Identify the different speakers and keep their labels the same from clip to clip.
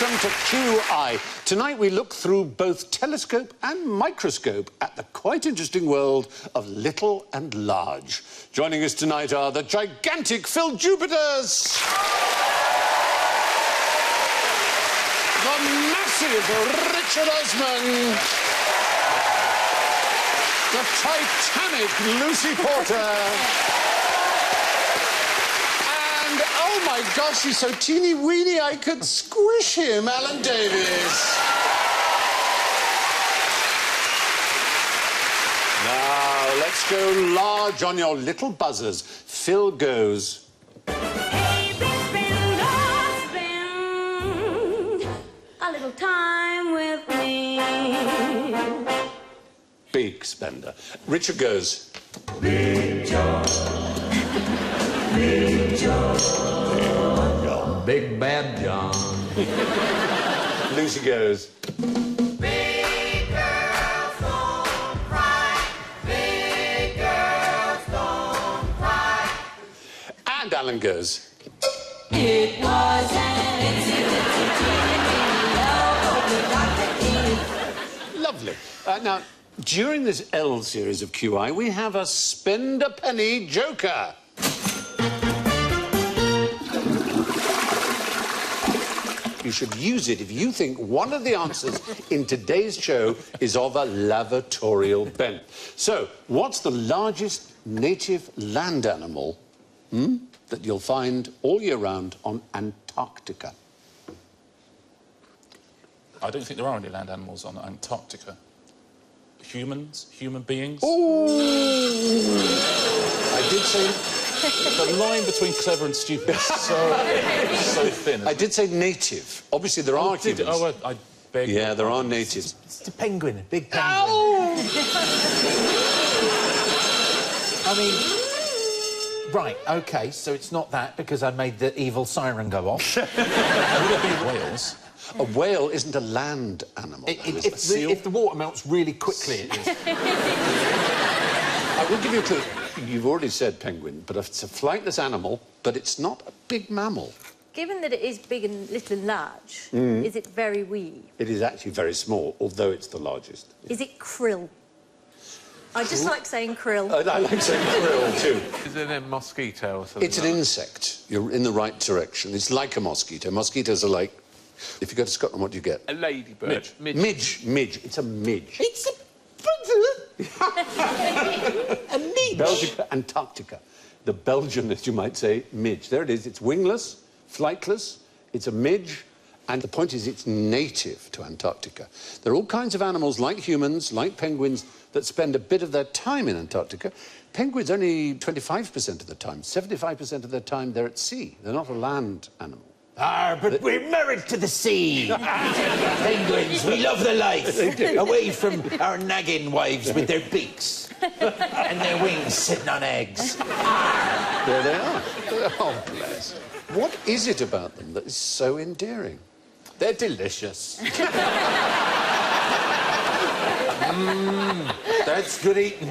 Speaker 1: welcome to QI. Tonight we look through both telescope and microscope at the quite interesting world of little and large. Joining us tonight are the gigantic Phill Jupitus, the massive Richard Osman, the titanic Lucy Porter, oh my gosh, he's so teeny-weeny I could squish him, Alan Davies. Now, let's go large on your little buzzers. Phill goes.
Speaker 2: Hey, spend a little time with me.
Speaker 1: Big spender. Richard goes.
Speaker 3: Big John. Big John.
Speaker 4: Big Bad John.
Speaker 1: Lucy goes.
Speaker 2: Big girls don't cry. Big girls don't cry.
Speaker 1: And Alan goes.
Speaker 2: It was an itsy-bitsy
Speaker 1: Lovely. Now, during this L series of QI, we have a spend a penny joker. You should use it if you think one of the answers in today's show is of a lavatorial bent. So, what's the largest native land animal that you'll find all year round on Antarctica?
Speaker 5: I don't think there are any land animals on Antarctica. Humans? Human beings?
Speaker 1: Oh! I did say...
Speaker 5: The line between clever and stupid is so thin.
Speaker 1: I did say native. Obviously, there are humans.
Speaker 5: Oh, I beg.
Speaker 1: Yeah, there are natives.
Speaker 4: It's a penguin, a big penguin.
Speaker 1: Ow!
Speaker 4: I mean, right, OK, so it's not that because I made the evil siren go off.
Speaker 5: Would it be whales?
Speaker 1: A whale isn't a land animal.
Speaker 4: If the water melts really quickly, it is.
Speaker 1: I will give you a clue. You've already said penguin, but it's a flightless animal, but it's not a big mammal.
Speaker 6: Given that it is big and little and large, is it very wee?
Speaker 1: It is actually very small, although it's the largest.
Speaker 6: Is it krill? I just like saying krill.
Speaker 1: I like saying krill, too.
Speaker 3: Is it a mosquito or something?
Speaker 1: It's an insect. You're in the right direction. It's like a mosquito. Mosquitoes are like... If you go to Scotland, what do you get?
Speaker 3: A ladybird.
Speaker 1: Midge. It's a midge.
Speaker 4: It's a... a midge.
Speaker 1: Belgica, Antarctica. The Belgian, as you might say, midge. There it is. It's wingless, flightless. It's a midge. And the point is, it's native to Antarctica. There are all kinds of animals, like humans, like penguins, that spend a bit of their time in Antarctica. Penguins only 25% of the time. 75% of their time, they're at sea. They're not a land animal.
Speaker 4: Ah, but we're married to the sea. Penguins, we love the life. Away from our nagging wives with their beaks and their wings sitting on eggs.
Speaker 1: There they are. Oh, bless. What is it about them that is so endearing?
Speaker 4: They're delicious. That's good eating.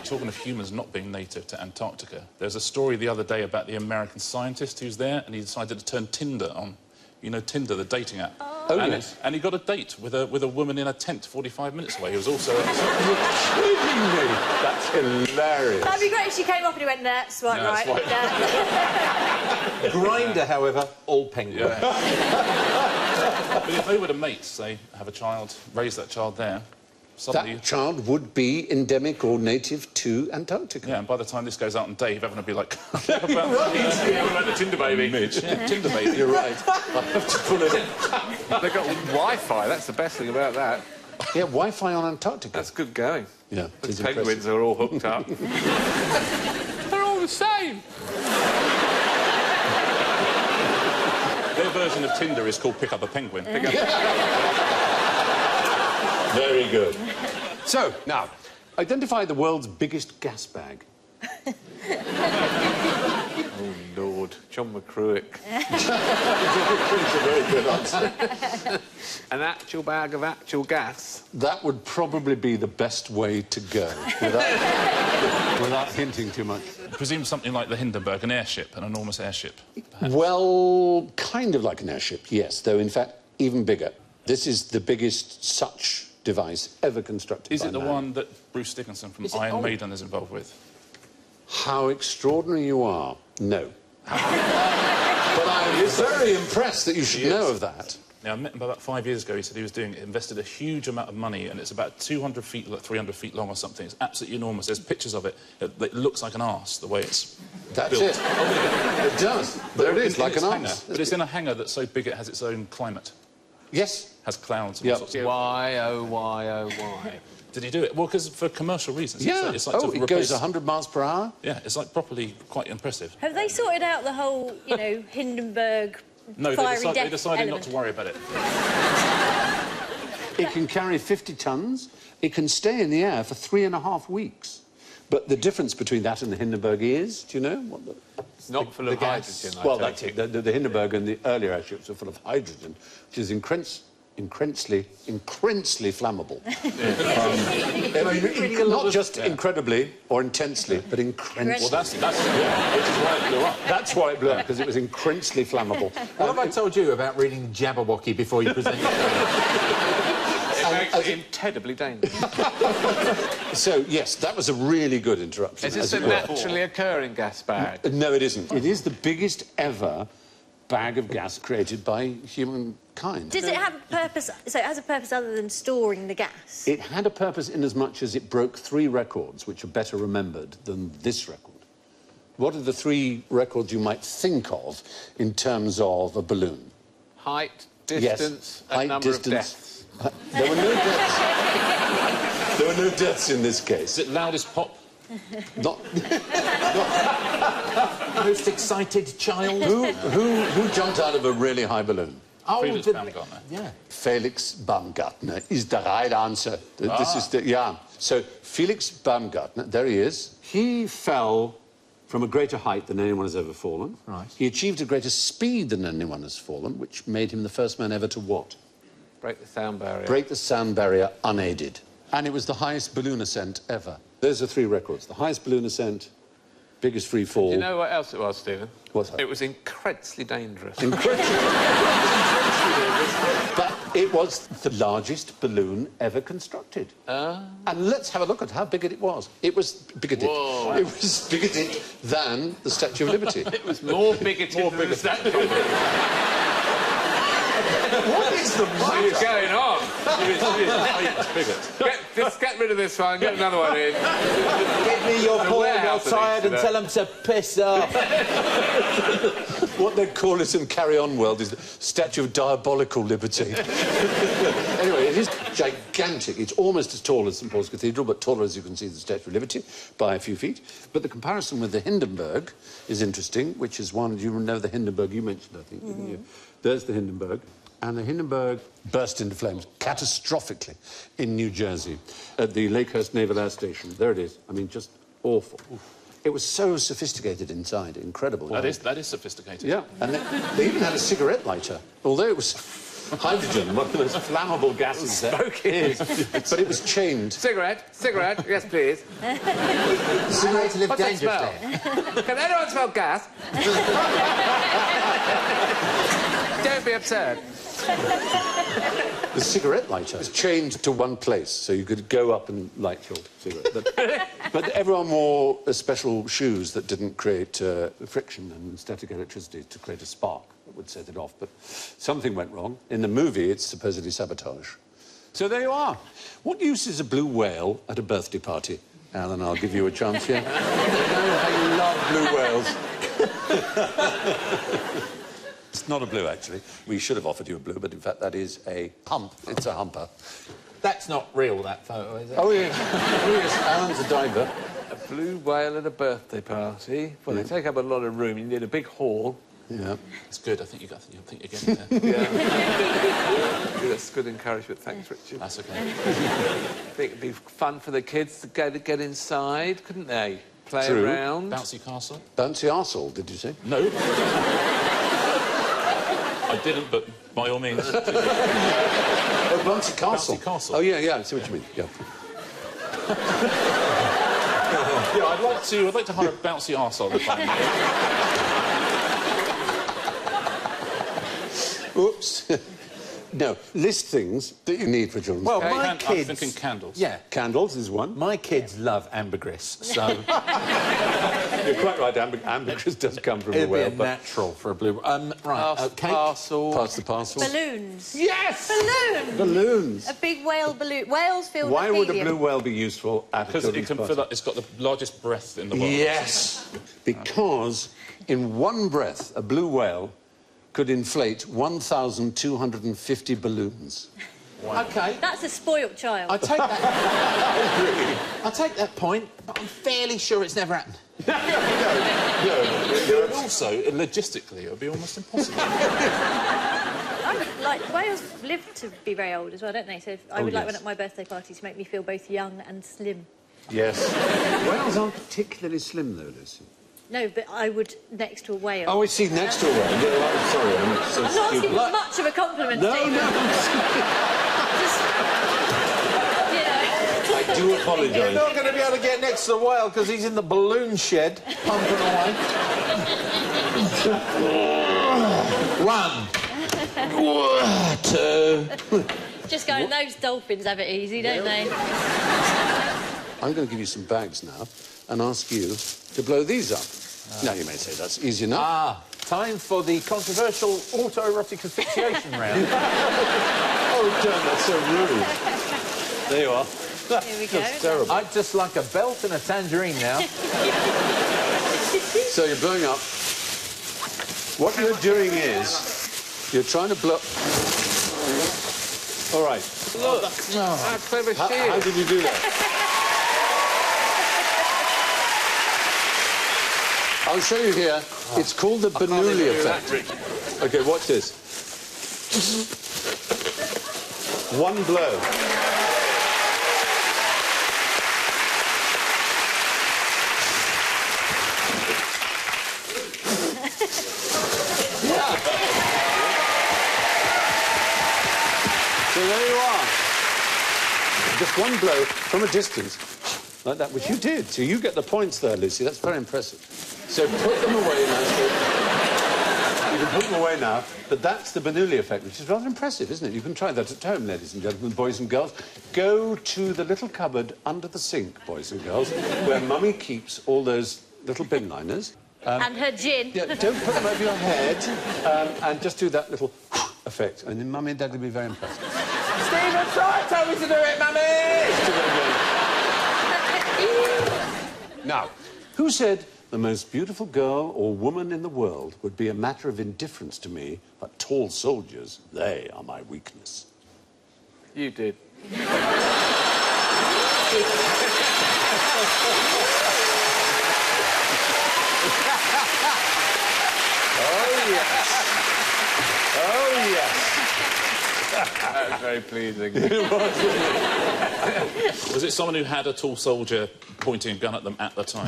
Speaker 5: Talking of humans not being native to Antarctica, there's a story the other day about the American scientist who's there, and he decided to turn Tinder on. You know Tinder, the dating app.
Speaker 1: Oh, yes.
Speaker 5: And he got a date with a woman in a tent 45 minutes away. He was also...
Speaker 1: You're kidding me? That's hilarious.
Speaker 6: That'd be great if she came up and he went, nah, swipe
Speaker 5: No,
Speaker 6: right.
Speaker 5: swipe
Speaker 6: Nah.
Speaker 4: Grinder, however, all penguin.
Speaker 5: Yeah. But if they were to mate, say, have a child, raise that child there, suddenly...
Speaker 1: That child would be endemic or native to Antarctica.
Speaker 5: Yeah, and by the time this goes out on Dave, everyone will be like, what about the Tinder baby? Midge. Yeah, Tinder baby.
Speaker 1: You're right. I have to pull it in.
Speaker 3: They've got Wi-Fi, that's the best thing about that.
Speaker 1: Yeah, Wi-Fi on Antarctica.
Speaker 3: That's good going.
Speaker 1: Yeah,
Speaker 3: Those
Speaker 1: it's
Speaker 3: penguins
Speaker 1: impressive.
Speaker 3: are all hooked up. They're all the same.
Speaker 5: Their version of Tinder is called Pick Up a Penguin.
Speaker 1: Very good. So, now, identify the world's biggest gas bag.
Speaker 3: Oh, Lord. Lord, John McCruick.
Speaker 1: It's a very good answer.
Speaker 3: An actual bag of actual gas.
Speaker 1: That would probably be the best way to go, without hinting too much.
Speaker 5: I presume something like the Hindenburg, an airship, an enormous airship. Perhaps.
Speaker 1: Well, kind of like an airship, yes, though, in fact, even bigger. This is the biggest such device ever constructed
Speaker 5: Is
Speaker 1: by
Speaker 5: it the
Speaker 1: man.
Speaker 5: one that Bruce Dickinson from Iron Maiden is involved with?
Speaker 1: How extraordinary you are. No. But I'm very impressed that you should know of that.
Speaker 5: Now, I met him about 5 years ago. He said he was invested a huge amount of money, and it's about 200 feet, like 300 feet long or something. It's absolutely enormous. There's pictures of it. It looks like an arse, the way it's
Speaker 1: That's
Speaker 5: built.
Speaker 1: it. It does. There it is,
Speaker 5: In
Speaker 1: like
Speaker 5: its
Speaker 1: an
Speaker 5: hangar.
Speaker 1: arse.
Speaker 5: But it's in a hangar that's so big it has its own climate.
Speaker 1: Yes.
Speaker 5: Has clouds and
Speaker 1: Yep.
Speaker 5: all sorts of...
Speaker 3: Why, oh, why, oh, why?
Speaker 5: Did he do it? Well, because for commercial reasons.
Speaker 1: Yeah.
Speaker 5: It's like
Speaker 1: Oh,
Speaker 5: to
Speaker 1: it
Speaker 5: replace...
Speaker 1: goes 100 miles per hour?
Speaker 5: Yeah, it's like properly quite impressive.
Speaker 6: Have they sorted out the whole, you know, Hindenburg
Speaker 5: No,
Speaker 6: fiery
Speaker 5: they
Speaker 6: death
Speaker 5: decided not
Speaker 6: element?
Speaker 5: to worry about it.
Speaker 1: It can carry 50 tons. It can stay in the air for 3.5 weeks. But the difference between that and the Hindenburg is, do you know what the...
Speaker 3: It's not full of hydrogen, I
Speaker 1: Well,
Speaker 3: take
Speaker 1: that's it. The Hindenburg and the earlier airships are full of hydrogen, which is incredibly flammable. Not just incredibly or intensely, but incredibly.
Speaker 5: Well, that's which is why it blew up.
Speaker 1: That's why it blew up, because it was incredibly flammable.
Speaker 4: What have I told you about reading Jabberwocky before you present it?
Speaker 3: It makes it incredibly dangerous.
Speaker 1: So, yes, that was a really good interruption.
Speaker 3: Is this
Speaker 1: as
Speaker 3: a
Speaker 1: it were.
Speaker 3: naturally occurring gas bag?
Speaker 1: No, it isn't. It is the biggest ever bag of gas created by humankind.
Speaker 6: Does it have a purpose? So it has a purpose other than storing the gas?
Speaker 1: It had a purpose in as much as it broke 3 records, which are better remembered than this record. What are the 3 records you might think of in terms of a balloon?
Speaker 3: Height, distance,
Speaker 1: Yes.
Speaker 3: and number of deaths.
Speaker 1: There were no deaths. There were no deaths in this case.
Speaker 5: Is it loudest pop?
Speaker 1: Not...
Speaker 4: Most excited child?
Speaker 1: Who jumped out of a really high balloon?
Speaker 4: Oh,
Speaker 5: Felix Baumgartner.
Speaker 4: Yeah.
Speaker 1: Felix Baumgartner is the right answer. This is the... Yeah. So, Felix Baumgartner, there he is. He fell from a greater height than anyone has ever fallen.
Speaker 4: Right.
Speaker 1: He achieved a greater speed than anyone has fallen, which made him the first man ever to what?
Speaker 3: Break the sound barrier.
Speaker 1: Break the sound barrier unaided. And it was the highest balloon ascent ever. Those are 3 records. The highest balloon ascent, biggest free fall.
Speaker 3: Do you know what else it was, Stephen?
Speaker 1: What's that?
Speaker 3: It was incredibly dangerous.
Speaker 1: But it was the largest balloon ever constructed. And let's have a look at how big it was. It was bigoted.
Speaker 3: Whoa.
Speaker 1: It was bigoted than the Statue of Liberty.
Speaker 3: It was more bigoted than the Statue of Liberty.
Speaker 1: What is the
Speaker 3: What is going on? Just get rid of this one, get another one in.
Speaker 4: Get me your porn, you're
Speaker 3: warehouse
Speaker 4: tired, and
Speaker 3: today.
Speaker 4: tell them to piss off.
Speaker 1: What they call it in Carry On World is the Statue of Diabolical Liberty. Anyway, it is gigantic. It's almost as tall as St Paul's Cathedral, but taller, as you can see, the Statue of Liberty by a few feet. But the comparison with the Hindenburg is interesting, which is one... You know the Hindenburg you mentioned, I think, didn't you? There's the Hindenburg. And the Hindenburg burst into flames catastrophically in New Jersey at the Lakehurst Naval Air Station. There it is. I mean, just awful. It was so sophisticated inside, incredible.
Speaker 5: That is sophisticated.
Speaker 1: Yeah, and they even had a cigarette lighter, although it was hydrogen, one of the most flammable gases there is. But it was chained.
Speaker 3: Cigarette, yes please.
Speaker 4: Cigarette to live
Speaker 3: What's that
Speaker 4: dangerously.
Speaker 3: smell? Can anyone smell gas? Don't be absurd.
Speaker 1: The cigarette lighter was chained to one place, so you could go up and light your cigarette. But everyone wore special shoes that didn't create friction and static electricity to create a spark that would set it off. But something went wrong. In the movie, it's supposedly sabotage. So there you are. What use is a blue whale at a birthday party? Alan, I'll give you a chance here. I love blue whales. It's not a blue, actually. We should have offered you a blue, but in fact, that is a hump. It's a humper.
Speaker 4: That's not real, that photo, is it?
Speaker 1: Oh, yeah. Oh, yes. Alan's a diver.
Speaker 3: A blue whale at a birthday party. Well, they take up a lot of room. You need a big hall.
Speaker 1: Yeah.
Speaker 5: It's good. I think you're getting there.
Speaker 3: Yeah. That's good encouragement. Thanks, Richard.
Speaker 5: That's okay.
Speaker 3: I think it'd be fun for the kids to get inside, couldn't they? Play
Speaker 1: True.
Speaker 3: around.
Speaker 5: Bouncy castle.
Speaker 1: Bouncy arsehole, did you say?
Speaker 5: No. I didn't, but by all means.
Speaker 1: Oh, bouncy castle.
Speaker 5: Bouncy castle.
Speaker 1: Oh, yeah, yeah, I see what you mean, yeah.
Speaker 5: Yeah, I'd like to hire a bouncy arsehole if I may.
Speaker 1: Oops. No, list things that you need for children's
Speaker 4: Well,
Speaker 1: play.
Speaker 4: my
Speaker 5: I'm
Speaker 4: kids...
Speaker 5: thinking candles.
Speaker 4: Yeah,
Speaker 1: Candles is one.
Speaker 4: my kids love ambergris, so
Speaker 1: You're quite right, ambergris does come from a
Speaker 4: it'd be
Speaker 1: whale,
Speaker 4: a
Speaker 1: but...
Speaker 4: natural for a blue... right, cake.
Speaker 3: Parcel.
Speaker 1: Pass the parcel.
Speaker 6: Balloons.
Speaker 1: Yes!
Speaker 6: Balloons.
Speaker 1: Balloons.
Speaker 6: A big whale balloon. Whales filled
Speaker 1: Why
Speaker 6: with
Speaker 1: would a
Speaker 6: helium.
Speaker 1: blue whale be useful at a
Speaker 5: Because it
Speaker 1: children's
Speaker 5: can
Speaker 1: party?
Speaker 5: fill up, it's got the largest breath in the world.
Speaker 1: Yes, because in one breath, a blue whale could inflate 1,250 balloons.
Speaker 4: OK,
Speaker 6: That's a spoilt child.
Speaker 4: I take that... I take that point, but I'm fairly sure it's never happened.
Speaker 5: But also, logistically, it would be almost impossible.
Speaker 6: I would like whales live to be very old as well, don't they? So I would like
Speaker 1: yes.
Speaker 6: one at my birthday party to make me feel both young and slim.
Speaker 1: Yes. Whales aren't particularly slim, though, Lucy.
Speaker 6: No, but I would next to a whale.
Speaker 1: Oh, I see, next to a whale. Yeah, I'm sorry, I'm so
Speaker 6: I'm not
Speaker 1: stupid.
Speaker 6: asking much of a compliment,
Speaker 1: No,
Speaker 6: Stephen.
Speaker 1: no,
Speaker 6: Just, you know.
Speaker 1: I do
Speaker 4: You're
Speaker 1: apologise.
Speaker 4: not going to be able to get next to the whale because he's in the balloon shed, pumping away. One. Two.
Speaker 6: Just going, those dolphins have it easy, don't they?
Speaker 1: I'm going to give you some bags now and ask you to blow these up. Now, you may say that's easy enough.
Speaker 4: Ah, time for the controversial autoerotic asphyxiation round.
Speaker 1: Oh, damn, that's so rude. There you are.
Speaker 6: Here we go.
Speaker 1: That's terrible.
Speaker 4: I'd just like a belt and a tangerine now.
Speaker 1: So you're blowing up. What you're doing is you're trying to blow... All right.
Speaker 3: Look, how clever she
Speaker 1: How
Speaker 3: is.
Speaker 1: did you do that? I'll show you here. It's called the Bernoulli effect. OK, watch this. One blow. So there you are. Just one blow from a distance, like that, which you did. So you get the points there, Lucy. That's very impressive. So put them away now. You can put them away now. But that's the Bernoulli effect, which is rather impressive, isn't it? You can try that at home, ladies and gentlemen, boys and girls. Go to the little cupboard under the sink, boys and girls, where Mummy keeps all those little bin liners.
Speaker 6: And her gin.
Speaker 1: Yeah, don't put them over your head, and just do that little effect. And then Mummy and Dad will be very impressed.
Speaker 4: Stephen, tell me to do it, Mummy!
Speaker 1: Now, who said the most beautiful girl or woman in the world would be a matter of indifference to me, but tall soldiers, they are my weakness?
Speaker 3: You did.
Speaker 1: Oh, yes. Oh, yes.
Speaker 3: That was very pleasing.
Speaker 5: Was it someone who had a tall soldier pointing a gun at them at the time?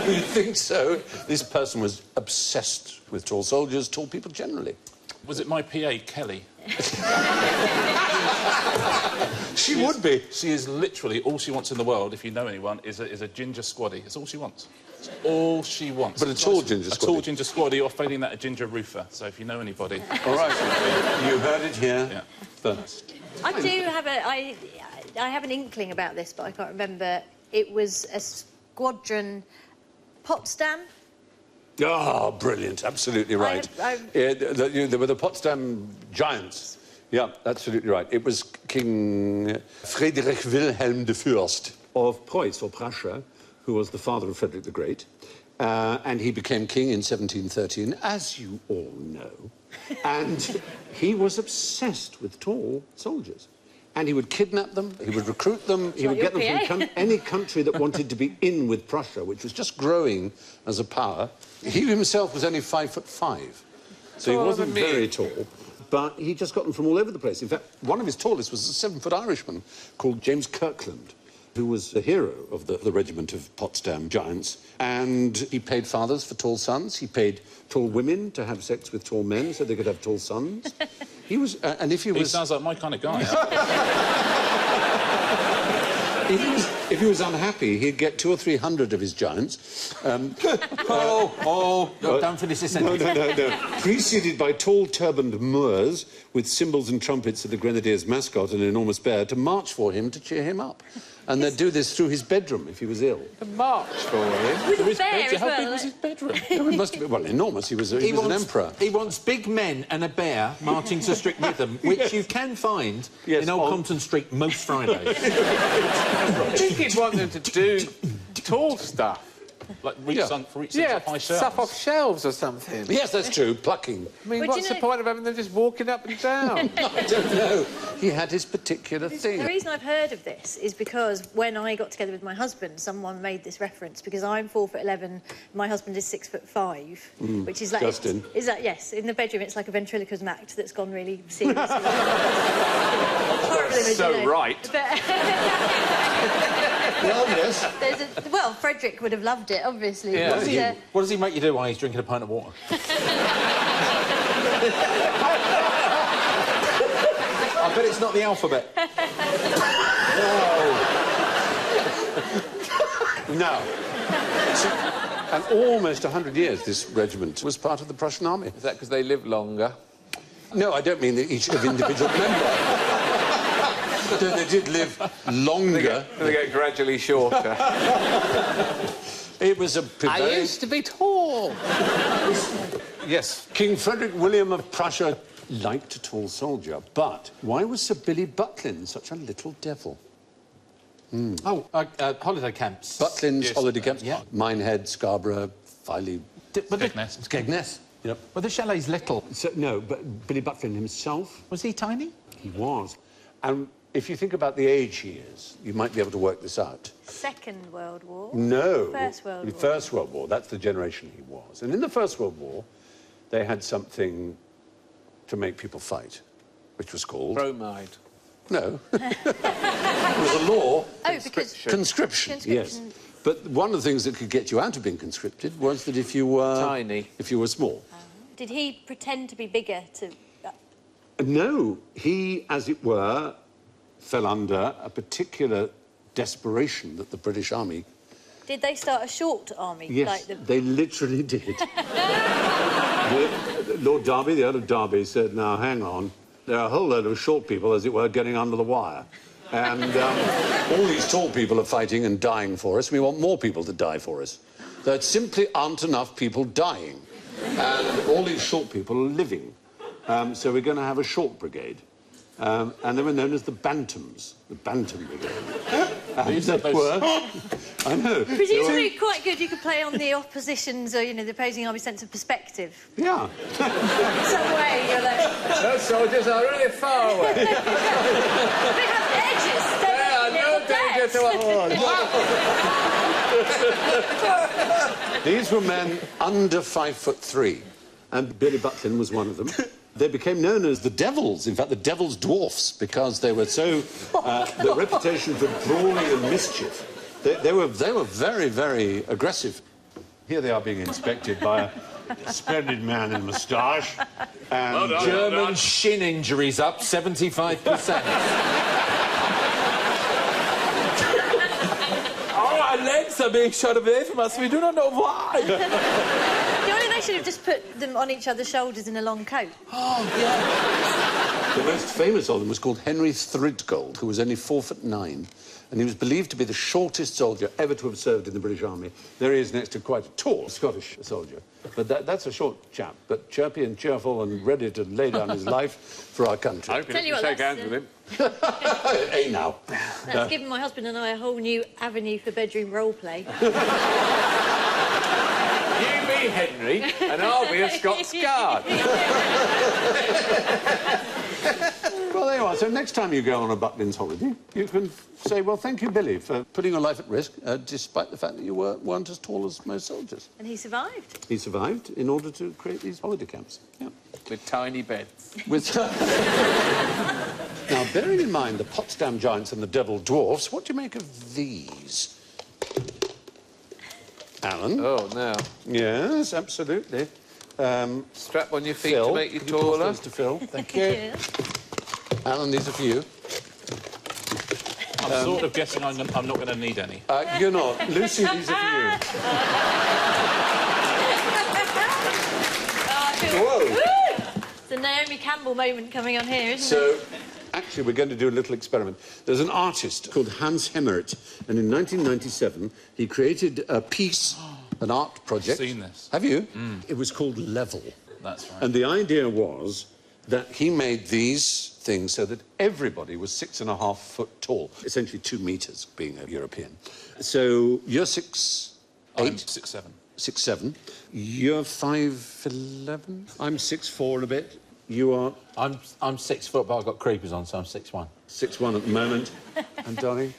Speaker 1: You think so? This person was obsessed with tall soldiers, tall people generally.
Speaker 5: Was it my PA, Kelly?
Speaker 1: She would be.
Speaker 5: She is literally all she wants in the world, if you know anyone, is a ginger squaddy. It's all she wants. It's all she wants.
Speaker 1: But a tall ginger
Speaker 5: A
Speaker 1: squaddy.
Speaker 5: tall ginger squaddy, or failing that, a ginger roofer. So if you know anybody...
Speaker 1: All right. You heard it here
Speaker 5: Yeah.
Speaker 1: first.
Speaker 6: I do have I have an inkling about this, but I can't remember. It was a squadron Potsdam.
Speaker 1: Oh, brilliant. Absolutely right. Yeah, there were the Potsdam giants. Yeah, absolutely right. It was King Friedrich Wilhelm I of Preuss, or Prussia, who was the father of Frederick the Great. And he became king in 1713, as you all know. And he was obsessed with tall soldiers. And he would kidnap them, he would recruit them, he would get them from any country that wanted to be in with Prussia, which was just growing as a power. He himself was only 5'5", so he wasn't very tall. But he just got them from all over the place. In fact, one of his tallest was a 7-foot Irishman called James Kirkland, who was the hero of the regiment of Potsdam giants, and he paid fathers for tall sons. He paid tall women to have sex with tall men so they could have tall sons. He was, and if he was...
Speaker 5: He sounds like my kind of guy.
Speaker 1: If he was unhappy, he'd get 200 or 300 of his giants.
Speaker 4: Don't finish this sentence.
Speaker 1: No. Preceded by tall turbaned Moors with cymbals and trumpets of the Grenadiers' mascot, an enormous bear, to march for him to cheer him up. And they'd do this through his bedroom if he was ill.
Speaker 3: The march for him.
Speaker 6: With a bear as
Speaker 5: How big
Speaker 6: well.
Speaker 5: was his bedroom?
Speaker 1: It must have been, well, enormous. He was an emperor.
Speaker 4: He wants big men and a bear marching to strict rhythm, which you can find in Old Compton Street most Fridays.
Speaker 3: I think he'd want them to do tall stuff.
Speaker 5: Like reach on high shelves.
Speaker 3: Stuff off shelves or something.
Speaker 1: Yes, that's true. Plucking.
Speaker 3: I mean,
Speaker 6: Well,
Speaker 3: what's the point of having them just walking up and down?
Speaker 1: I don't know. He had his particular
Speaker 6: The
Speaker 1: thing.
Speaker 6: reason I've heard of this is because when I got together with my husband, someone made this reference because I'm 4'11", my husband is 6'5", which is like
Speaker 1: Justin.
Speaker 6: Is that yes? In the bedroom, it's like a ventriloquism act that's gone really serious. Horrible image,
Speaker 3: So
Speaker 6: you know.
Speaker 3: right.
Speaker 6: But
Speaker 1: Well, yes.
Speaker 6: well, Frederick would have loved it, obviously.
Speaker 3: Yeah.
Speaker 6: But,
Speaker 4: What does he make you do while he's drinking a pint of water? I bet it's not the alphabet.
Speaker 1: No. And almost 100 years, this regiment was part of the Prussian army.
Speaker 3: Is that because they live longer?
Speaker 1: No, I don't mean that each individual member. They did live longer.
Speaker 3: They get gradually shorter.
Speaker 1: It was a very...
Speaker 3: to be tall.
Speaker 1: Yes. King Frederick William of Prussia liked a tall soldier, but why was Sir Billy Butlin such a little devil?
Speaker 4: Holiday camps.
Speaker 1: Butlin's holiday camps?
Speaker 4: Yeah.
Speaker 1: Minehead, Scarborough, Filey...
Speaker 5: Skegness.
Speaker 1: Skegness. Yep.
Speaker 4: Were the chalets little?
Speaker 1: So, no, but Billy Butlin himself,
Speaker 4: Was he tiny?
Speaker 1: he was. And if you think about the age he is, you might be able to work this out.
Speaker 6: Second World War.
Speaker 1: No.
Speaker 6: First World War.
Speaker 1: First World War. That's the generation he was. And in the First World War, they had something to make people fight, which was called...
Speaker 3: Bromide.
Speaker 1: No. It was a law.
Speaker 6: Oh, because
Speaker 1: Conscription, yes.
Speaker 6: Conscription.
Speaker 1: But one of the things that could get you out of being conscripted was that if you were...
Speaker 3: Tiny.
Speaker 1: If you were small.
Speaker 6: did he pretend to be bigger to...
Speaker 1: No, he, as it were, fell under a particular desperation that the British Army...
Speaker 6: Did they start a short army?
Speaker 1: Yes,
Speaker 6: Like the...
Speaker 1: they literally did. Lord Derby, the Earl of Derby, said, now, hang on, there are a whole load of short people, as it were, getting under the wire. And all these tall people are fighting and dying for us. We want more people to die for us. There simply aren't enough people dying. And all these short people are living. So we're going to have a short brigade. And they were known as the Bantams, the Bantam Brigade. And they were... I know.
Speaker 6: Presumably quite good. You could play on the opposition's, or, you know, the opposing army's sense of perspective.
Speaker 1: Yeah.
Speaker 6: In some way, you're like...
Speaker 3: Those soldiers are really far away.
Speaker 6: They have edges.
Speaker 3: They are no danger to us.
Speaker 1: These were men under 5'3", and Billy Butlin was one of them. They became known as the Devils, in fact, the Devil's Dwarfs, because they were so... their reputation for brawling and mischief. They were very, very aggressive. Here they are being inspected by a splendid man in moustache. And
Speaker 4: German shin injuries up 75%. Our legs are being shot away from us. We do not know why.
Speaker 6: Surely they should have just put them on each other's shoulders in a long coat.
Speaker 4: Oh, yeah.
Speaker 1: the most famous of them was called Henry Thridgold, who was only 4'9". And he was believed to be the shortest soldier ever to have served in the British Army. There he is next to quite a tall Scottish soldier. But that's a short chap, but chirpy and cheerful and ready to lay down his life for our country.
Speaker 3: I hope you
Speaker 6: Tell you
Speaker 3: don't
Speaker 6: what,
Speaker 3: shake hands
Speaker 6: that's,
Speaker 3: with him.
Speaker 1: Hey, now.
Speaker 6: That's given my husband and I a whole new avenue for bedroom role play.
Speaker 3: You be Henry, and I'll be a Scots Guard.
Speaker 1: Well, they you are. So next time you go on a Butlins holiday, you can say, well, thank you, Billy, for putting your life at risk, despite the fact that you weren't as tall as most soldiers.
Speaker 6: And he survived.
Speaker 1: He survived in order to create these holiday camps. Yeah.
Speaker 3: With tiny beds.
Speaker 1: With... Now, bearing in mind the Potsdam Giants and the Devil Dwarfs, what do you make of these? Alan?
Speaker 3: Oh, no.
Speaker 1: Yes, absolutely.
Speaker 3: Strap on your feet
Speaker 1: Phil,
Speaker 3: to make you
Speaker 1: can pass
Speaker 3: taller.
Speaker 1: those to Phil? Thank you. Alan, these are for you.
Speaker 5: I'm sort of guessing I'm not going to need any.
Speaker 1: You're not. Lucy, these are for you. Whoa!
Speaker 6: It's a Naomi Campbell moment coming on here, isn't
Speaker 1: So,
Speaker 6: it?
Speaker 1: actually, we're going to do a little experiment. There's an artist called Hans Hemmert, and in 1997, he created a piece, an art project.
Speaker 5: I've seen this.
Speaker 1: Have you? It was called Level.
Speaker 5: That's right.
Speaker 1: And the idea was that he made these things so that everybody was 6.5 foot tall, essentially 2 metres, being a European. So you're 6'8"?
Speaker 5: I'm 6'7".
Speaker 1: 6'7". You're 5'11". I'm 6'4" and a bit. You are?
Speaker 4: I'm 6 foot, but I've got creepers on, so I'm 6'1".
Speaker 1: 6'1" at the moment. And Donnie?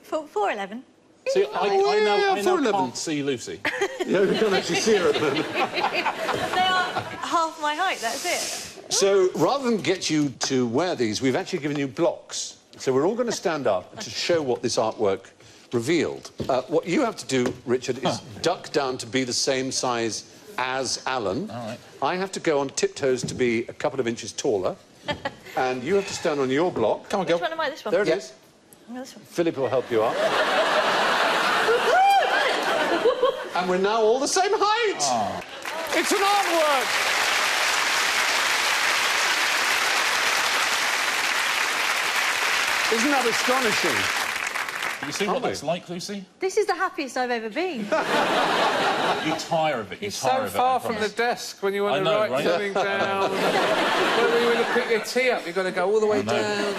Speaker 6: 4'11".
Speaker 5: See, I now
Speaker 1: 4'11".
Speaker 5: can't see Lucy.
Speaker 1: Yeah, we can't actually see her at the moment.
Speaker 6: They are half my height, that's it.
Speaker 1: So, rather than get you to wear these, we've actually given you blocks. So we're all going to stand up to show what this artwork revealed. What you have to do, Richard, is duck down to be the same size as Alan.
Speaker 5: All right.
Speaker 1: I have to go on tiptoes to be a couple of inches taller. And you have to stand on your block. Come on,
Speaker 6: Which one am I? This one?
Speaker 1: There it is.
Speaker 6: Oh, this one.
Speaker 1: Philip will help you up. And we're now all the same height.
Speaker 5: Oh.
Speaker 1: It's an artwork. Isn't that astonishing?
Speaker 5: You see what that's like, Lucy?
Speaker 6: This is the happiest I've ever been.
Speaker 5: You tire of it.
Speaker 3: You're so far from the desk when you want
Speaker 5: I
Speaker 3: to
Speaker 5: know,
Speaker 3: write
Speaker 5: right?
Speaker 3: something down. When you want to pick your tea up, you've got to go all the way down.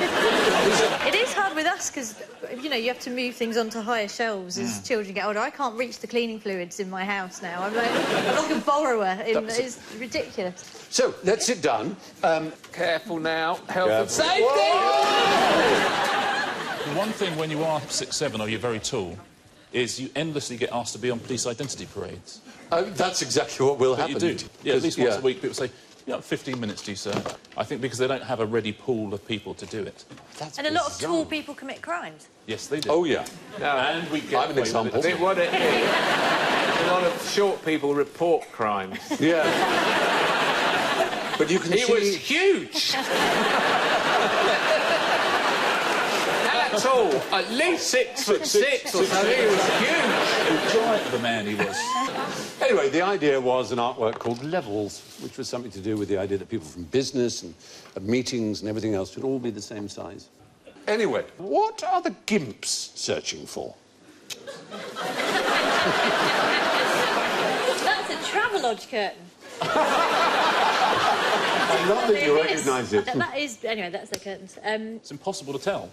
Speaker 6: It is hard with us because, you know, you have to move things onto higher shelves as children get older. I can't reach the cleaning fluids in my house now. I'm like a borrower. It's ridiculous.
Speaker 1: So, let's sit down.
Speaker 3: Careful now. Health and
Speaker 1: Careful.
Speaker 3: safety!
Speaker 5: The one thing when you are 6'7" or you're very tall is you endlessly get asked to be on police identity parades.
Speaker 1: That's exactly what will
Speaker 5: But
Speaker 1: happen.
Speaker 5: you do. Yeah, at least once a week people say, 15 minutes, do you, sir? I think because they don't have a ready pool of people to do it.
Speaker 1: That's
Speaker 6: And a lot of
Speaker 1: bizarre.
Speaker 6: tall people commit crimes.
Speaker 5: Yes, they do.
Speaker 1: Oh, yeah.
Speaker 3: No,
Speaker 5: And we get
Speaker 1: I'm an
Speaker 5: away with it.
Speaker 1: example.
Speaker 3: what it is, a lot of short people report crimes.
Speaker 1: Yeah. But you can
Speaker 3: He
Speaker 1: see...
Speaker 3: was huge! That's all. At least 6'6" or something. He was huge.
Speaker 5: A giant of a man he was.
Speaker 1: Anyway, the idea was an artwork called Levels, which was something to do with the idea that people from business and meetings and everything else should all be the same size. Anyway, what are the gimps searching for?
Speaker 6: That's a Travelodge curtain.
Speaker 1: I love that you recognise it.
Speaker 6: That is... Anyway, that's the curtains.
Speaker 5: It's impossible to tell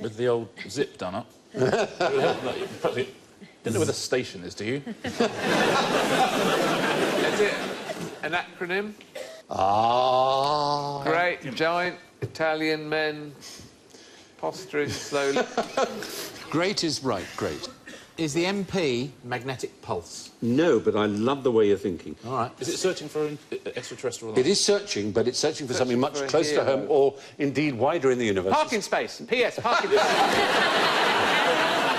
Speaker 5: with the old zip done up. Don't know where the station is, do you?
Speaker 3: Is it an acronym?
Speaker 1: Ah.
Speaker 3: Great, giant Italian men posturing slowly.
Speaker 1: Great is right, great.
Speaker 4: Is the MP magnetic pulse?
Speaker 1: No, but I love the way you're thinking.
Speaker 4: All right.
Speaker 5: Is it searching for an extraterrestrial life?
Speaker 1: It is searching, but it's searching for something much
Speaker 3: for a
Speaker 1: closer to
Speaker 3: hero.
Speaker 1: home or, indeed, wider in the universe.
Speaker 3: Parking space. P.S. Parking space.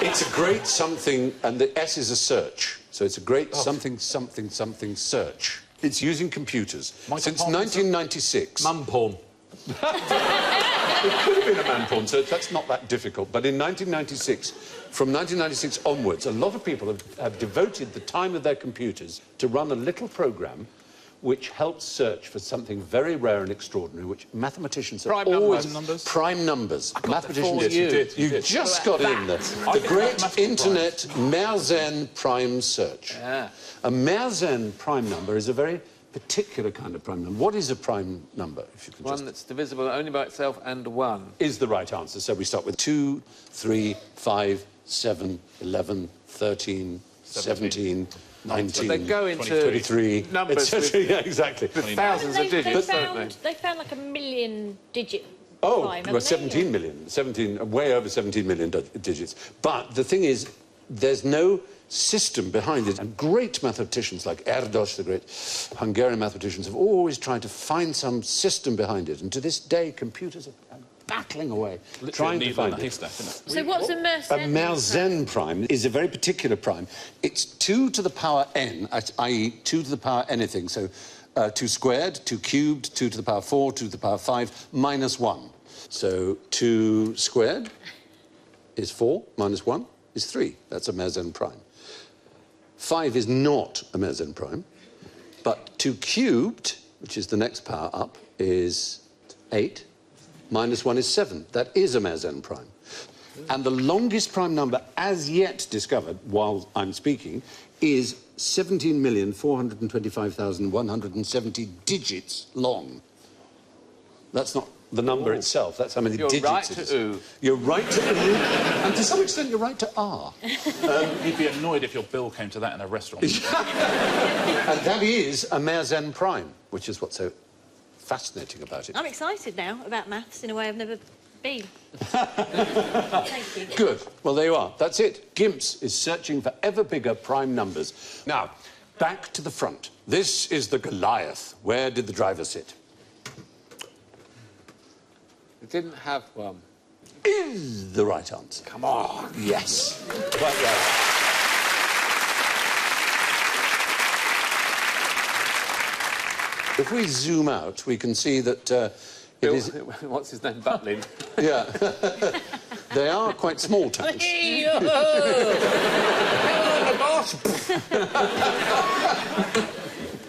Speaker 1: It's a great something, and the S is a search. So it's a great something, something, something search. It's using computers.
Speaker 5: Michael
Speaker 1: Since
Speaker 5: Parkinson?
Speaker 1: 1996...
Speaker 4: Mum porn.
Speaker 1: It could have been a man porn search, that's not that difficult. But in 1996, from 1996 onwards, a lot of people have devoted the time of their computers to run a little programme which helps search for something very rare and extraordinary, which mathematicians are
Speaker 3: Prime
Speaker 1: always...
Speaker 3: numbers.
Speaker 1: Prime numbers. Mathematicians...
Speaker 3: for you.
Speaker 5: did.
Speaker 1: You
Speaker 5: did.
Speaker 1: just got in there.
Speaker 5: I
Speaker 1: The
Speaker 5: get
Speaker 1: great
Speaker 5: mathematical
Speaker 1: internet Mersenne prime search.
Speaker 3: Yeah.
Speaker 1: A Mersenne prime number is a very particular kind of prime number. What is a prime number, if you can
Speaker 3: One
Speaker 1: just...
Speaker 3: that's divisible only by itself and 1.
Speaker 1: Is the right answer. So we start with 2, 3, 5, 7, 11, 13, 17, 19,
Speaker 3: They go into
Speaker 1: 23,
Speaker 3: numbers
Speaker 1: etc.
Speaker 3: with-
Speaker 1: Yeah, exactly.
Speaker 3: Thousands of digits, don't they?
Speaker 6: They found like 1 million digit
Speaker 1: Oh,
Speaker 6: prime,
Speaker 1: well,
Speaker 6: haven't
Speaker 1: 17 million. 17, way over 17 million digits. But the thing is, there's no system behind it. And great mathematicians like Erdos, the great Hungarian mathematicians, have always tried to find some system behind it. And to this day, computers are battling away, trying to find it.
Speaker 5: Haystack, isn't it?
Speaker 6: So what's a Mersenne?
Speaker 1: A Mersenne prime is a very particular prime. It's 2 to the power n, i.e. 2 to the power anything. So 2 squared, 2 cubed, 2 to the power 4, 2 to the power 5, minus 1. So 2 squared is 4, minus 1 is 3. That's a Mersenne prime. 5 is not a Mersenne prime, but 2 cubed, which is the next power up, is 8. Minus 1 is 7. That is a Mersenne prime. And the longest prime number as yet discovered, while I'm speaking, is 17,425,170 digits long. That's not the number itself, that's how many digits
Speaker 3: right
Speaker 1: it is.
Speaker 3: to oo.
Speaker 1: You're right to oo, and to some extent you're right to R.
Speaker 5: You'd be annoyed if your bill came to that in a restaurant.
Speaker 1: And that is a Mersenne prime, which is what's so fascinating about it.
Speaker 6: I'm excited now about maths in a way I've never been. Thank you.
Speaker 1: Good. Well, there you are. That's it. GIMPS is searching for ever bigger prime numbers. Now, back to the front. This is the Goliath. Where did the driver sit?
Speaker 3: It didn't have one.
Speaker 1: Is the right answer.
Speaker 3: Come on.
Speaker 1: Yes. Quite right. If we zoom out, we can see that it is...
Speaker 3: What's his name? Butlin.
Speaker 1: Yeah. They are quite small tanks.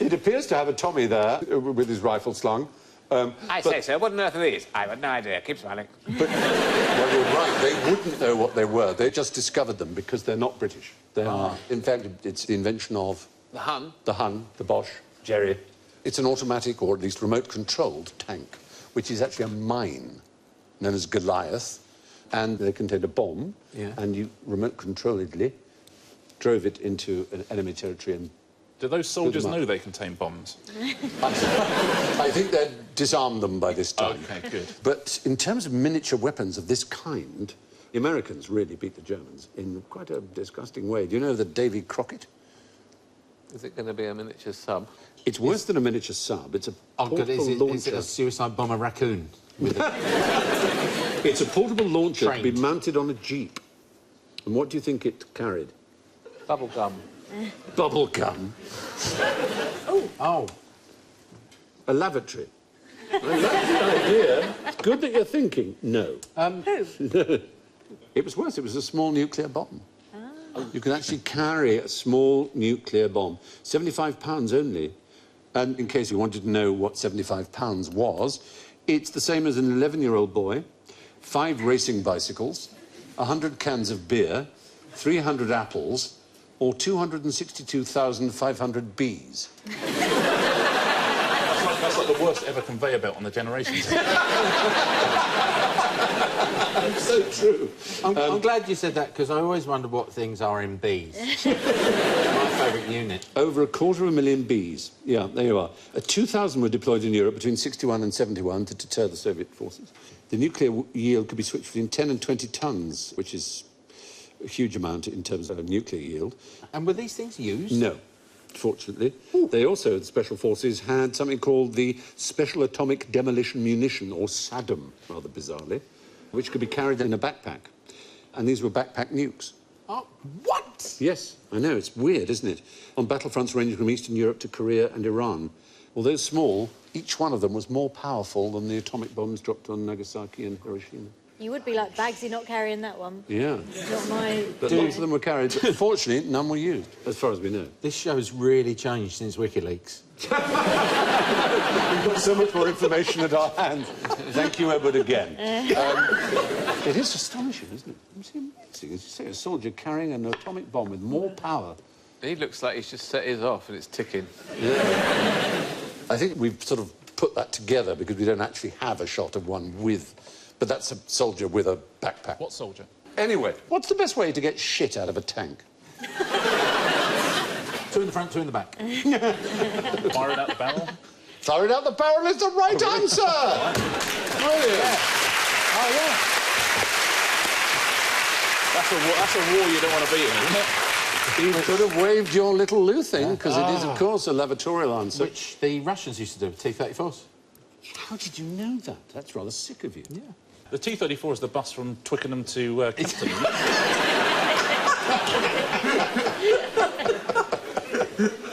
Speaker 1: It appears to have a Tommy there with his rifle slung.
Speaker 3: I say, sir, what on earth are these? I've got no idea. Keep smiling.
Speaker 1: But, well, you're right. They wouldn't know what they were. They just discovered them because they're not British. They are. In fact, it's the invention of...
Speaker 3: The Hun?
Speaker 1: The Hun, the Bosch, Jerry. It's an automatic, or at least remote-controlled tank, which is actually a mine known as Goliath, and they contained a bomb, and you remote-controlledly drove it into an enemy territory and...
Speaker 5: Do those soldiers know they contain bombs?
Speaker 1: I think they'd disarmed them by this time.
Speaker 5: OK, good.
Speaker 1: But in terms of miniature weapons of this kind, the Americans really beat the Germans in quite a disgusting way. Do you know the Davy Crockett?
Speaker 3: Is it going to be a miniature sub?
Speaker 1: It's worse than a miniature sub. It's a portable
Speaker 4: Is it
Speaker 1: launcher.
Speaker 4: a suicide bomber raccoon?
Speaker 1: It's a portable launcher to be mounted on a jeep. And what do you think it carried?
Speaker 3: Bubble gum.
Speaker 1: Bubble gum.
Speaker 4: Oh.
Speaker 1: A lavatory. I like the idea. It's good that you're thinking. No.
Speaker 6: Who?
Speaker 1: It was worse. It was a small nuclear bomb. You can actually carry a small nuclear bomb. 75 pounds only. And in case you wanted to know what 75 pounds was, it's the same as an 11-year-old boy, 5 racing bicycles, 100 cans of beer, 300 apples, or 262,500 bees.
Speaker 5: That's like the worst ever conveyor belt on the Generations.
Speaker 1: So true.
Speaker 4: I'm glad you said that, because I always wonder what things are in bees. My favourite unit.
Speaker 1: Over 250,000 bees. Yeah, there you are. 2,000 were deployed in Europe between 61 and 71 to deter the Soviet forces. The nuclear yield could be switched between 10 and 20 tons, which is a huge amount in terms of nuclear yield.
Speaker 4: And were these things used?
Speaker 1: No, fortunately. They also, the Special Forces, had something called the Special Atomic Demolition Munition, or SADM, rather bizarrely, which could be carried in a backpack. And these were backpack nukes.
Speaker 4: Oh, what?
Speaker 1: Yes, I know, it's weird, isn't it? On battlefronts ranging from Eastern Europe to Korea and Iran. Although small, each one of them was more powerful than the atomic bombs dropped on Nagasaki and Hiroshima.
Speaker 6: You would be like Bagsy not carrying that one.
Speaker 1: Yeah.
Speaker 6: Not my...
Speaker 1: But lots of them were carried, but fortunately, none were used, as far as we know.
Speaker 4: This show's really changed since WikiLeaks.
Speaker 1: We've got so much more information at our hands. Thank you, Edward, again. It is astonishing, isn't it? It's amazing. As you say, a soldier carrying an atomic bomb with more power.
Speaker 3: He looks like he's just set his off and it's ticking.
Speaker 1: Yeah. I think we've sort of put that together because we don't actually have a shot of one with... But that's a soldier with a backpack.
Speaker 5: What soldier?
Speaker 1: Anyway, what's the best way to get shit out of a tank?
Speaker 4: 2 in the front, 2 in the back.
Speaker 5: Fire it out the barrel?
Speaker 1: Fire it out the barrel is the right answer! Brilliant.
Speaker 3: Oh, yeah.
Speaker 5: That's a war you don't want to be in, isn't it?
Speaker 1: You could have waved your little Lou thing, because it is, of course, a lavatorial answer.
Speaker 4: Which the Russians used to do, T-34s.
Speaker 1: How did you know that? That's rather sick of you.
Speaker 4: Yeah.
Speaker 5: The T-34 is the bus from Twickenham to Kempton, isn't it?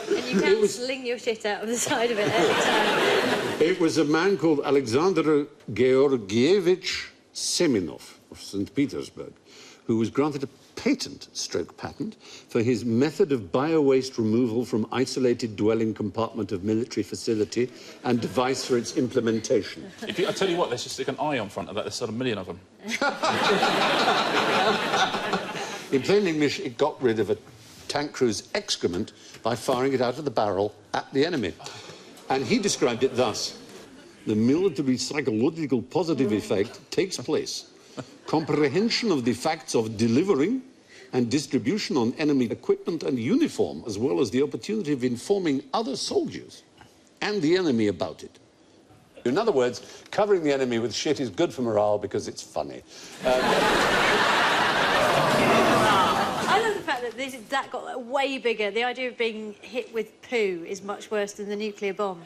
Speaker 6: And you can sling your shit out of the side of it every time.
Speaker 1: It was a man called Alexander Georgievich Semenov of St. Petersburg, who was granted a patent for his method of bio-waste removal from isolated dwelling compartment of military facility and device for its implementation.
Speaker 5: I tell you what, let's just stick an eye on front of that. There's sort of a million of them.
Speaker 1: In plain English, it got rid of a tank crew's excrement by firing it out of the barrel at the enemy. And he described it thus: the military psychological positive effect takes place. Comprehension of the facts of delivering and distribution on enemy equipment and uniform, as well as the opportunity of informing other soldiers and the enemy about it. In other words, covering the enemy with shit is good for morale because it's funny.
Speaker 6: I love the fact that that got way bigger. The idea of being hit with poo is much worse than the nuclear bomb.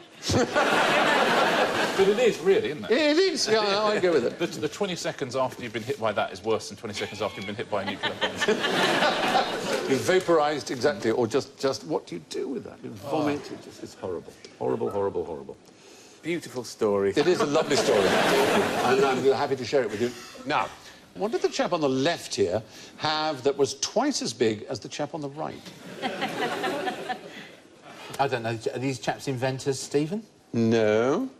Speaker 5: But it is, really, isn't it?
Speaker 1: It is, yeah, I go with it.
Speaker 5: The 20 seconds after you've been hit by that is worse than 20 seconds after you've been hit by a nuclear bomb.
Speaker 1: You're vaporised, exactly, or just what do you do with that? You vomit, it's horrible. Horrible, horrible, horrible.
Speaker 3: Beautiful story.
Speaker 1: It is a lovely story, and I'm happy to share it with you. Now, what did the chap on the left here have that was twice as big as the chap on the right?
Speaker 4: I don't know. Are these chaps inventors, Stephen?
Speaker 1: No.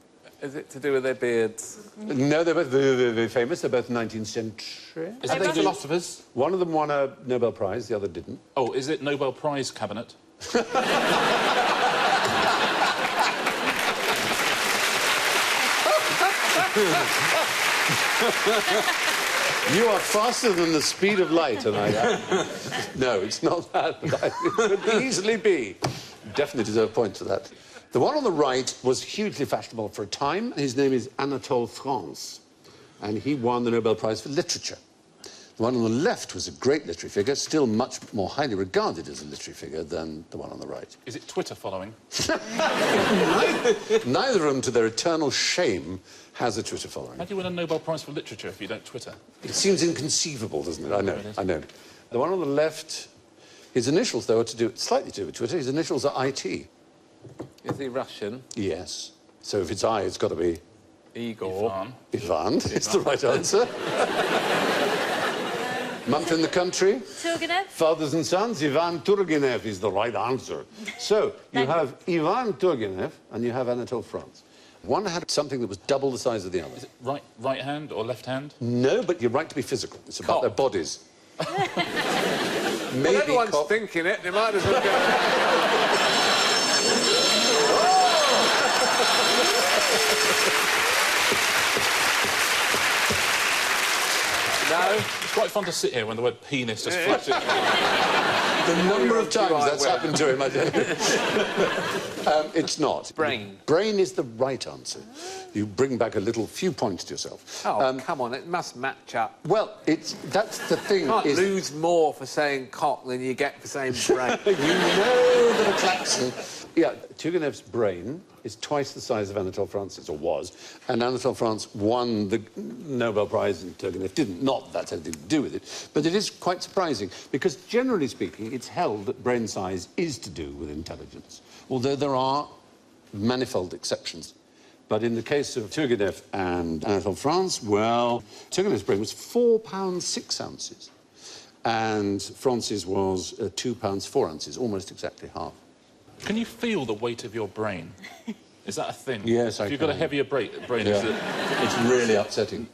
Speaker 3: Is it to do with their beards?
Speaker 1: No, they're both very famous. They're both 19th century.
Speaker 4: Are they philosophers?
Speaker 1: One of them won a Nobel Prize, the other didn't.
Speaker 5: Oh, is it Nobel Prize cabinet?
Speaker 1: You are faster than the speed of light, and No, it's not that, but it could easily be. Definitely deserve points for that. The one on the right was hugely fashionable for a time. His name is Anatole France, and he won the Nobel Prize for Literature. The one on the left was a great literary figure, still much more highly regarded as a literary figure than the one on the right.
Speaker 5: Is it Twitter following?
Speaker 1: Neither of them, to their eternal shame, has a Twitter following.
Speaker 5: How do you win a Nobel Prize for Literature if you don't Twitter?
Speaker 1: It seems inconceivable, doesn't it? I know, I know. The one on the left, his initials, though, are slightly to do with Twitter. His initials are IT.
Speaker 3: Is he Russian?
Speaker 1: Yes. So if it's I, it's got to be...
Speaker 3: Igor.
Speaker 1: Ivan. It's the right answer. Month in the country?
Speaker 6: Turgenev?
Speaker 1: Fathers and sons, Ivan Turgenev is the right answer. So, you have Ivan Turgenev and you have Anatole France. One had something that was double the size of the other.
Speaker 5: Is it right hand or left hand?
Speaker 1: No, but you're right to be physical. It's about their bodies.
Speaker 3: Well, everyone's thinking it. They might as well go... No?
Speaker 5: It's quite fun to sit here when the word penis just flashes.
Speaker 1: The number of times that's happened to him, I don't know. It's not.
Speaker 3: Brain.
Speaker 1: Brain is the right answer. You bring back a few points to yourself.
Speaker 3: Oh, come on, it must match up.
Speaker 1: Well, that's the thing.
Speaker 3: You can't lose more for saying cock than you get for saying brain.
Speaker 1: You know the klaxon. Yeah, Turgenev's brain is twice the size of Anatole France's, or was, and Anatole France won the Nobel Prize and Turgenev didn't. Not that that's anything to do with it, but it is quite surprising, because generally speaking, it's held that brain size is to do with intelligence, although there are manifold exceptions. But in the case of Turgenev and Anatole France, well, Turgenev's brain was 4 pounds 6 ounces, and France's was 2 pounds 4 ounces, almost exactly half.
Speaker 5: Can you feel the weight of your brain? Is that a thing?
Speaker 1: Yes, I can.
Speaker 5: If you've got a heavier brain,
Speaker 1: Yeah. It's really upsetting.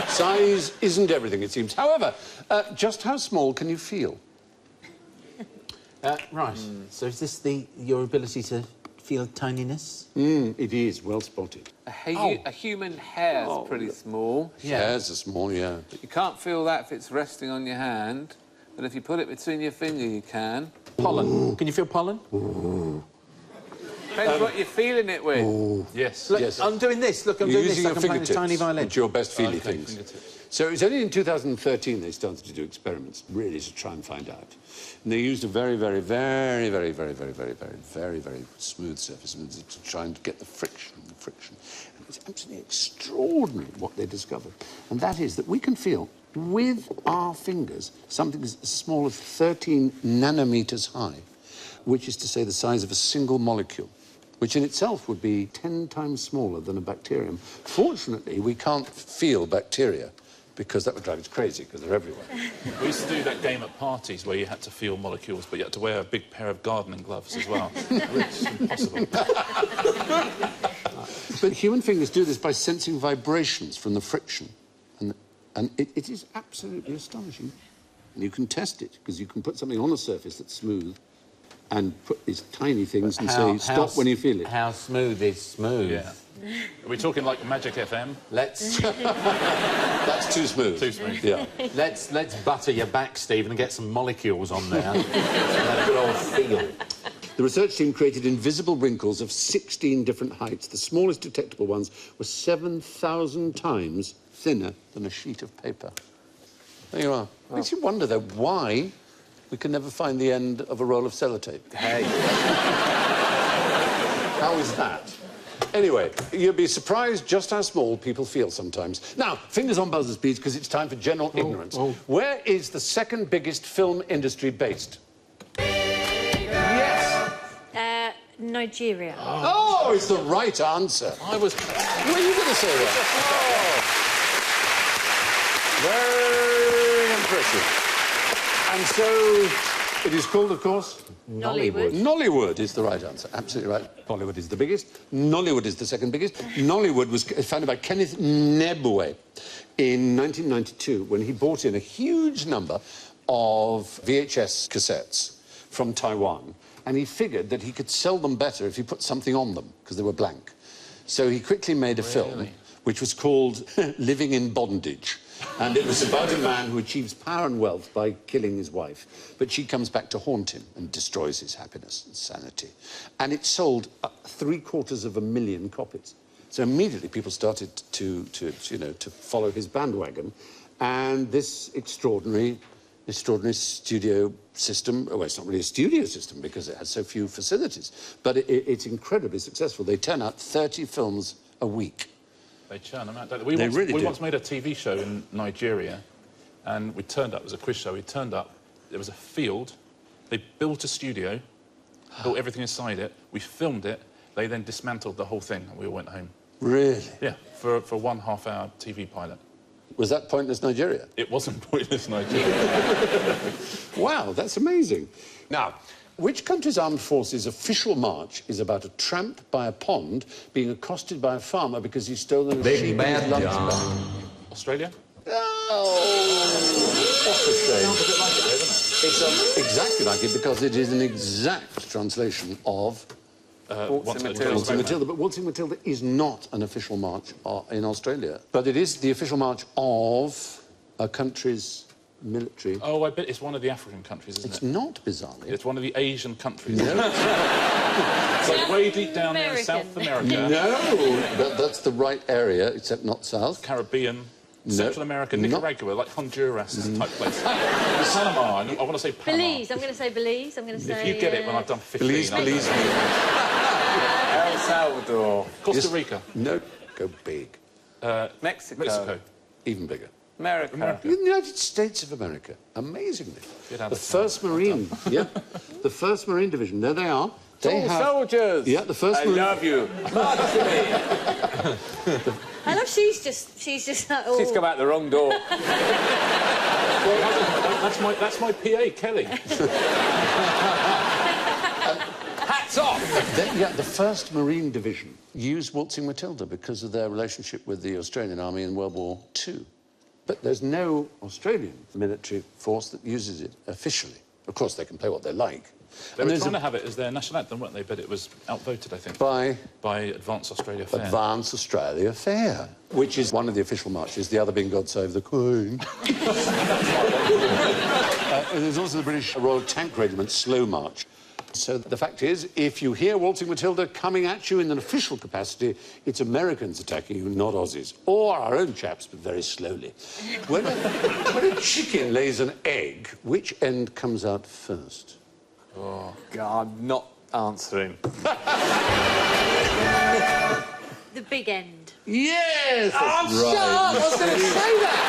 Speaker 1: Size isn't everything, it seems. However, just how small can you feel?
Speaker 4: Right. So is this your ability to feel tininess?
Speaker 1: It is, well spotted.
Speaker 3: A human hair is pretty small.
Speaker 1: Hairs are small, yeah.
Speaker 3: You can't feel that if it's resting on your hand, but if you put it between your finger, you can.
Speaker 4: Pollen. Can you feel pollen?
Speaker 3: Depends what you're feeling it with.
Speaker 5: Yes.
Speaker 4: Look,
Speaker 1: Yes.
Speaker 4: I'm doing this. Look, I'm
Speaker 1: You're
Speaker 4: doing this
Speaker 1: using
Speaker 4: like
Speaker 1: your
Speaker 4: I'm playing a
Speaker 1: fingertips.
Speaker 4: tiny violin.
Speaker 1: It's your best feely
Speaker 5: Okay,
Speaker 1: things.
Speaker 5: fingertips.
Speaker 1: So it's only in 2013 they started to do experiments, really, to try and find out. And they used a very, very, very, very, very, very, very, very, very, very smooth surface to try and get the friction. And it's absolutely extraordinary what they discovered. And that is that we can feel with our fingers something as small as 13 nanometers high, which is to say the size of a single molecule, which in itself would be 10 times smaller than a bacterium. Fortunately, we can't feel bacteria, because that would drive us crazy, because they're everywhere.
Speaker 5: We used to do that game at parties where you had to feel molecules, but you had to wear a big pair of gardening gloves as well. It's impossible.
Speaker 1: But human fingers do this by sensing vibrations from the friction. And it is absolutely astonishing. And you can test it, because you can put something on a surface that's smooth and put these tiny things and say, stop when you feel it.
Speaker 4: How smooth is smooth?
Speaker 5: Yeah. Are we talking like Magic FM?
Speaker 4: Let's
Speaker 1: That's too smooth.
Speaker 5: Too smooth.
Speaker 1: Yeah.
Speaker 4: let's butter your back, Stephen, and get some molecules on there. Let it all feel.
Speaker 1: The research team created invisible wrinkles of 16 different heights. The smallest detectable ones were 7,000 times thinner than a sheet of paper. There you are. Makes you wonder, though, why we can never find the end of a roll of sellotape.
Speaker 4: Hey.
Speaker 1: How is that? Anyway, you'll be surprised just how small people feel sometimes. Now, fingers on buzzer speeds, because it's time for general ignorance. Where is the second biggest film industry based?
Speaker 6: Nigeria.
Speaker 1: Oh, it's the right answer.
Speaker 5: I was...
Speaker 1: Were you going to say that? Very impressive. And so, it is called, of course...
Speaker 6: Nollywood.
Speaker 1: Nollywood is the right answer. Absolutely right. Bollywood is the biggest. Nollywood is the second biggest. Nollywood was founded by Kenneth Nebwe in 1992 when he bought in a huge number of VHS cassettes from Taiwan, and he figured that he could sell them better if he put something on them, because they were blank. So he quickly made a film which was called Living in Bondage. And it was about a man who achieves power and wealth by killing his wife. But she comes back to haunt him and destroys his happiness and sanity. And it sold 750,000 copies. So immediately people started to follow his bandwagon. And this extraordinary studio system, well, it's not really a studio system because it has so few facilities, but it's incredibly successful. They turn out 30 films a week.
Speaker 5: They churn them out.
Speaker 1: They really do.
Speaker 5: We once made a TV show in Nigeria, and we turned up, it was a quiz show, we turned up, there was a field, they built a studio, built everything inside it, we filmed it, they then dismantled the whole thing, and we all went home.
Speaker 1: Really?
Speaker 5: Yeah, for a 1.5-hour TV pilot.
Speaker 1: Was that Pointless Nigeria?
Speaker 5: It wasn't Pointless Nigeria.
Speaker 1: Wow, that's amazing. Now, which country's armed forces' official march is about a tramp by a pond being accosted by a farmer because he's stolen a sheep in his lunch bag?
Speaker 5: Australia?
Speaker 1: Oh, what a shame.
Speaker 5: Sounds a bit like it, though, doesn't
Speaker 1: It sounds exactly like it because it is an exact translation of
Speaker 5: Waltzing
Speaker 1: Waltzing Matilda. But Waltzing Matilda is not an official march in Australia. But it is the official march of a country's military.
Speaker 5: Oh, I bet it's one of the African countries, isn't
Speaker 1: It's
Speaker 5: it?
Speaker 1: not, bizarrely.
Speaker 5: It's one of the Asian countries.
Speaker 1: No.
Speaker 5: It's like way deep down there in South America.
Speaker 1: No, that's the right area, except not south.
Speaker 5: Caribbean,
Speaker 1: No.
Speaker 5: Central America, Nicaragua, like Honduras type place. Panama, I want to say Panama.
Speaker 6: Belize. I'm going to say Belize. I'm going to say...
Speaker 5: If you get it when I've done 15...
Speaker 1: Belize.
Speaker 3: El Salvador.
Speaker 5: Costa Rica.
Speaker 1: No, go big.
Speaker 3: Mexico.
Speaker 1: Even bigger.
Speaker 3: America.
Speaker 1: The United States of America. Amazingly.
Speaker 5: Get out
Speaker 1: The
Speaker 5: of
Speaker 1: first Marine, yeah. The first Marine Division. There they are. They
Speaker 3: Tall
Speaker 1: have...
Speaker 3: soldiers.
Speaker 1: Yeah, the first
Speaker 3: I
Speaker 1: Marine...
Speaker 3: love you. March to me.
Speaker 6: I love she's just like, oh.
Speaker 3: She's come out the wrong door.
Speaker 5: Well, that's my PA, Kelly.
Speaker 3: Hats off.
Speaker 1: The first Marine Division used Waltzing Matilda because of their relationship with the Australian Army in World War II. But there's no Australian military force that uses it officially. Of course, they can play what they like.
Speaker 5: They were trying to have it as their national anthem, weren't they? But it was outvoted, I think.
Speaker 1: By
Speaker 5: Advance Australia Fair.
Speaker 1: Advance Australia Fair, which is one of the official marches, the other being God Save the Queen. There's also the British Royal Tank Regiment's Slow March. So the fact is, if you hear Waltzing Matilda coming at you in an official capacity, it's Americans attacking you, not Aussies. Or our own chaps, but very slowly. When a chicken lays an egg, which end comes out first?
Speaker 3: Oh, God, not answering.
Speaker 6: The big end.
Speaker 1: Yes!
Speaker 3: Oh, shut up! I was going to say that!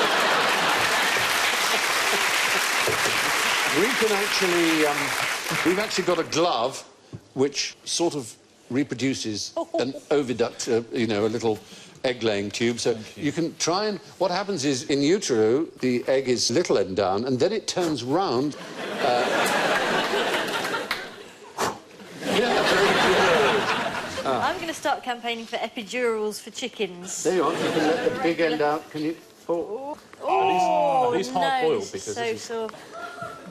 Speaker 1: We can actually... we've actually got a glove which sort of reproduces an oviduct, you know, a little egg-laying tube. So you can try and... What happens is, in utero, the egg is little end down, and then it turns round...
Speaker 6: I'm going to start campaigning for epidurals for chickens.
Speaker 1: There you are. You can let the big end out. Can you... Oh,
Speaker 5: Are these hard-boiled?
Speaker 6: No,
Speaker 5: Because
Speaker 6: so
Speaker 5: this is...
Speaker 6: sore.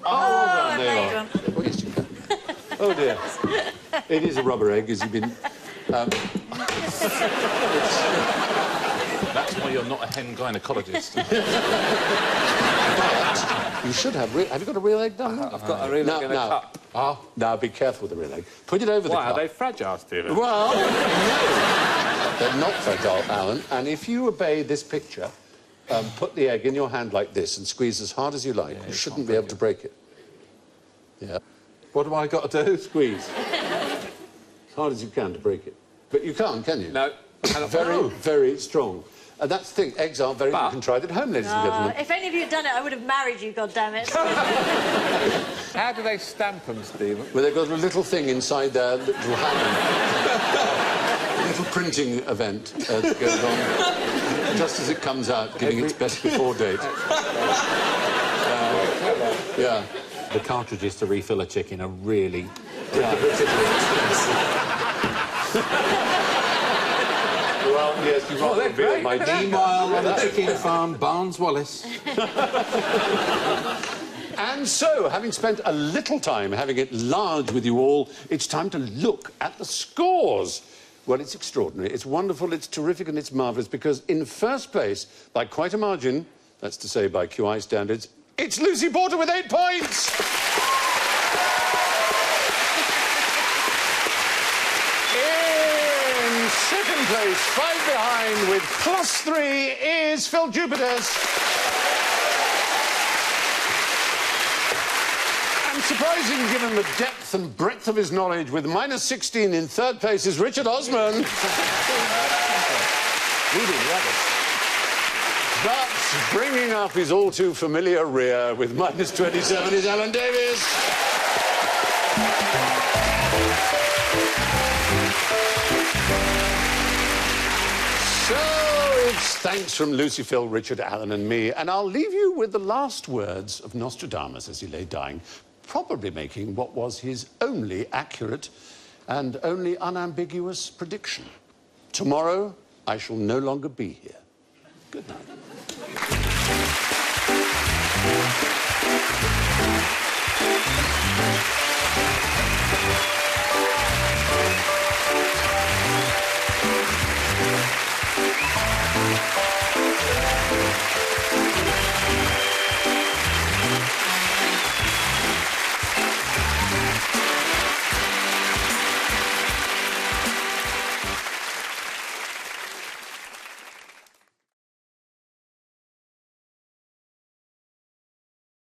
Speaker 1: I
Speaker 6: I made one.
Speaker 1: Oh, yes, you can. Oh, dear. It is a rubber egg, as you've been...
Speaker 5: That's why you're not a hen gynecologist.
Speaker 1: But you should have... Have you got a real egg done?
Speaker 3: I've got a real egg in a cup.
Speaker 1: Oh, now be careful with the real egg. Put it over the
Speaker 3: Why,
Speaker 1: cup.
Speaker 3: are they fragile, Stephen?
Speaker 1: Well, no. They're not fragile, Alan. And if you obey this picture, put the egg in your hand like this and squeeze as hard as you like. You shouldn't be able to break it. Yeah. What do I got to do? Squeeze. As hard as you can to break it. But you can't, can you?
Speaker 3: No.
Speaker 1: Very, very strong. And that's the thing, eggs aren't very... You can try it at home, ladies and gentlemen.
Speaker 6: If any of you had done it, I would have married you, goddammit.
Speaker 3: How do they stamp them, Stephen?
Speaker 1: Well, they've got a little thing inside their little hand. A little printing event that goes on just as it comes out, giving its best before date. Yeah.
Speaker 7: The cartridges to refill a chicken are really...
Speaker 1: Well, yes, you've got revealed my
Speaker 7: Meanwhile, on the chicken farm, Barnes Wallace.
Speaker 1: And so, having spent a little time having it large with you all, it's time to look at the scores. Well, it's extraordinary, it's wonderful, it's terrific, and it's marvellous, because in first place, by quite a margin, that's to say by QI standards, it's Lucy Porter with 8 points! In second place, 5 behind, with +3, is Phill Jupitus. And surprising, given the depth and breadth of his knowledge, with -16 in third place is Richard Osman. But bringing up his all-too-familiar rear with -27 is Alan Davis. So it's thanks from Lucy, Phil, Richard, Alan and me, and I'll leave you with the last words of Nostradamus as he lay dying, probably making what was his only accurate and only unambiguous prediction. Tomorrow, I shall no longer be here. Good night.